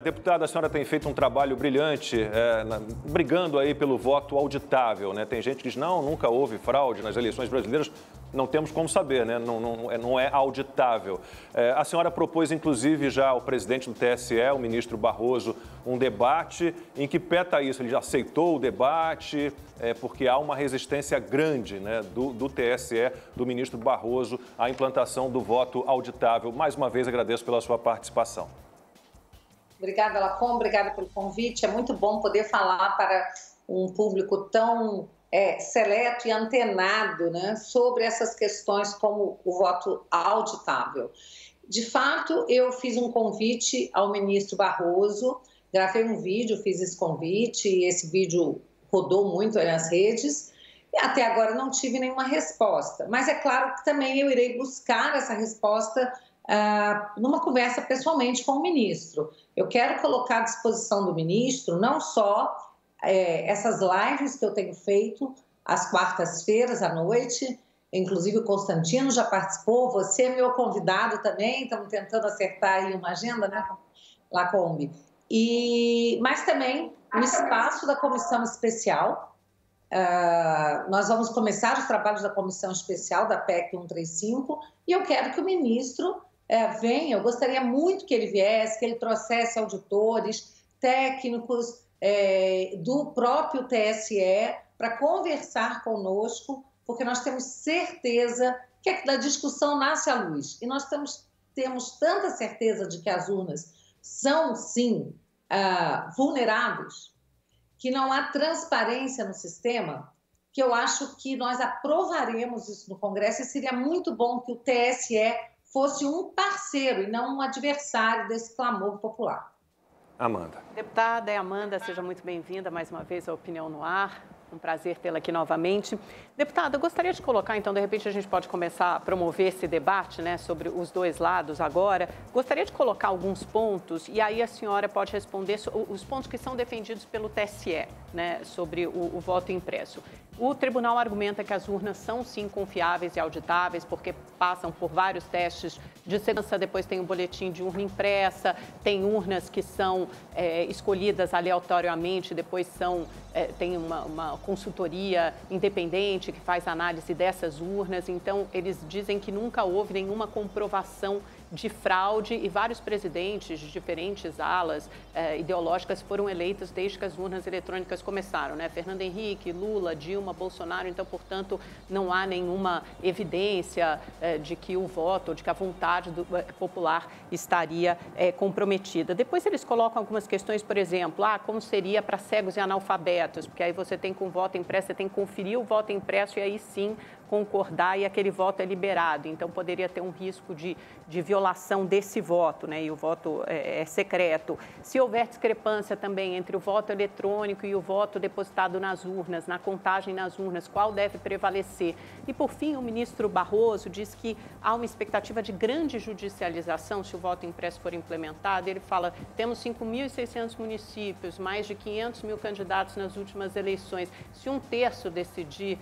Deputada, a senhora tem feito um trabalho brilhante, brigando aí pelo voto auditável, né? Tem gente que diz, não, nunca houve fraude nas eleições brasileiras. Não temos como saber, né? Não é auditável. A senhora propôs, inclusive, já ao presidente do TSE, o ministro Barroso, um debate. Em que pé está isso? Ele já aceitou o debate? Porque há uma resistência grande, né, do TSE, do ministro Barroso, à implantação do voto auditável. Mais uma vez, agradeço pela sua participação. Obrigada, Lacom, obrigada pelo convite. É muito bom poder falar para um público tão seleto e antenado, né, sobre essas questões como o voto auditável. De fato, eu fiz um convite ao ministro Barroso, gravei um vídeo, fiz esse convite, e esse vídeo rodou muito nas redes, e até agora não tive nenhuma resposta. Mas é claro que também eu irei buscar essa resposta numa conversa pessoalmente com o ministro. Eu quero colocar à disposição do ministro não só essas lives que eu tenho feito às quartas-feiras à noite, inclusive o Constantino já participou, você é meu convidado também, estamos tentando acertar aí uma agenda, né, Lacombe? Mas também o espaço da comissão especial. Nós vamos começar os trabalhos da comissão especial da PEC 135 e eu quero que o ministro venha. Eu gostaria muito que ele viesse, que ele trouxesse auditores, técnicos do próprio TSE para conversar conosco, porque nós temos certeza que da discussão nasce a luz. E nós temos tanta certeza de que as urnas são, sim, vulneráveis, que não há transparência no sistema, que eu acho que nós aprovaremos isso no Congresso e seria muito bom que o TSE fosse um parceiro e não um adversário desse clamor popular. Amanda. Deputada, Amanda, seja muito bem-vinda mais uma vez à Opinião no Ar. Um prazer tê-la aqui novamente. Deputada, eu gostaria de colocar, então, de repente a gente pode começar a promover esse debate, né, sobre os dois lados agora. Gostaria de colocar alguns pontos e aí a senhora pode responder os pontos que são defendidos pelo TSE, né, sobre o voto impresso. O tribunal argumenta que as urnas são, sim, confiáveis e auditáveis, porque passam por vários testes de segurança, depois tem um boletim de urna impressa, tem urnas que são escolhidas aleatoriamente, depois tem uma consultoria independente que faz análise dessas urnas. Então, eles dizem que nunca houve nenhuma comprovação de fraude e vários presidentes de diferentes alas ideológicas foram eleitos desde que as urnas eletrônicas começaram, né? Fernando Henrique, Lula, Dilma, Bolsonaro. Então, portanto, não há nenhuma evidência de que o voto, de que a vontade popular estaria comprometida. Depois eles colocam algumas questões, por exemplo, como seria para cegos e analfabetos, porque aí você tem com o voto impresso, você tem que conferir o voto impresso e aí sim concordar e aquele voto é liberado. Então, poderia ter um risco de violação desse voto, né? E o voto é secreto. Se houver discrepância também entre o voto eletrônico e o voto depositado nas urnas, na contagem nas urnas, qual deve prevalecer? E, por fim, o ministro Barroso diz que há uma expectativa de grande judicialização se o voto impresso for implementado. Ele fala, temos 5.600 municípios, mais de 500 mil candidatos nas últimas eleições. Se um terço decidir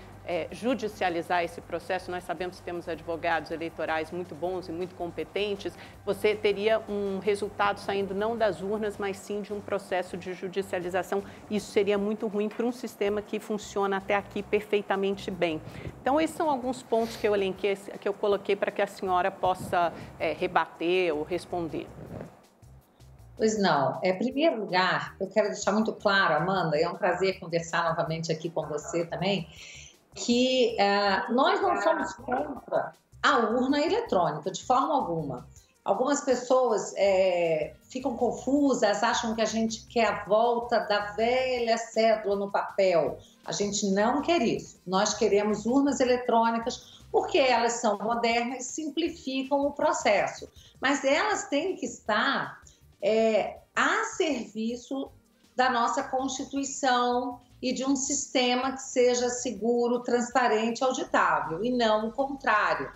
judicializar esse processo, nós sabemos que temos advogados eleitorais muito bons e muito competentes, você teria um resultado saindo não das urnas, mas sim de um processo de judicialização. Isso seria muito ruim para um sistema que funciona até aqui perfeitamente bem. Então, esses são alguns pontos que eu elenquei, que eu coloquei para que a senhora possa rebater ou responder. Pois não. Em primeiro lugar, eu quero deixar muito claro, Amanda, é um prazer conversar novamente aqui com você também, que nós não somos contra a urna eletrônica, de forma alguma. Algumas pessoas ficam confusas, acham que a gente quer a volta da velha cédula no papel. A gente não quer isso. Nós queremos urnas eletrônicas porque elas são modernas e simplificam o processo. Mas elas têm que estar a serviço da nossa Constituição e de um sistema que seja seguro, transparente e auditável, e não o contrário.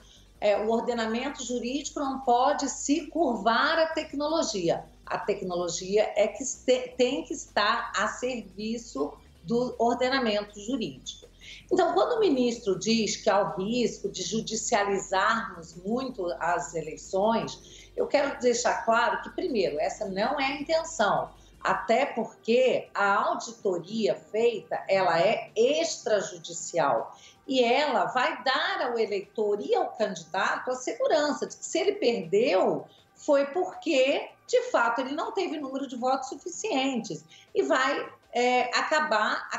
O ordenamento jurídico não pode se curvar à tecnologia. A tecnologia tem que estar a serviço do ordenamento jurídico. Então, quando o ministro diz que há o risco de judicializarmos muito as eleições, eu quero deixar claro que, primeiro, essa não é a intenção, até porque a auditoria feita, ela é extrajudicial e ela vai dar ao eleitor e ao candidato a segurança de que se ele perdeu, foi porque, de fato, ele não teve número de votos suficientes e vai acabar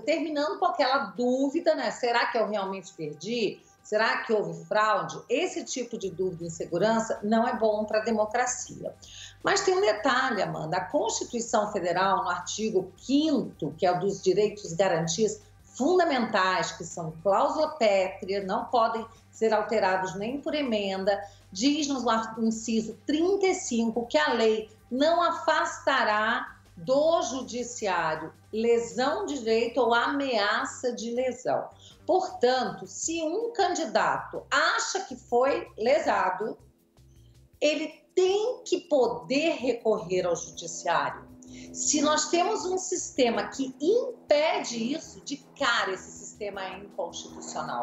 terminando com aquela dúvida, né? Será que eu realmente perdi? Será que houve fraude? Esse tipo de dúvida e insegurança não é bom para a democracia. Mas tem um detalhe, Amanda, a Constituição Federal, no artigo 5º, que é o dos direitos e garantias fundamentais, que são cláusula pétrea, não podem ser alterados nem por emenda, diz no inciso 35 que a lei não afastará do judiciário lesão de direito ou ameaça de lesão. Portanto, se um candidato acha que foi lesado, ele tem que poder recorrer ao judiciário. Se nós temos um sistema que impede isso, de cara esse sistema é inconstitucional.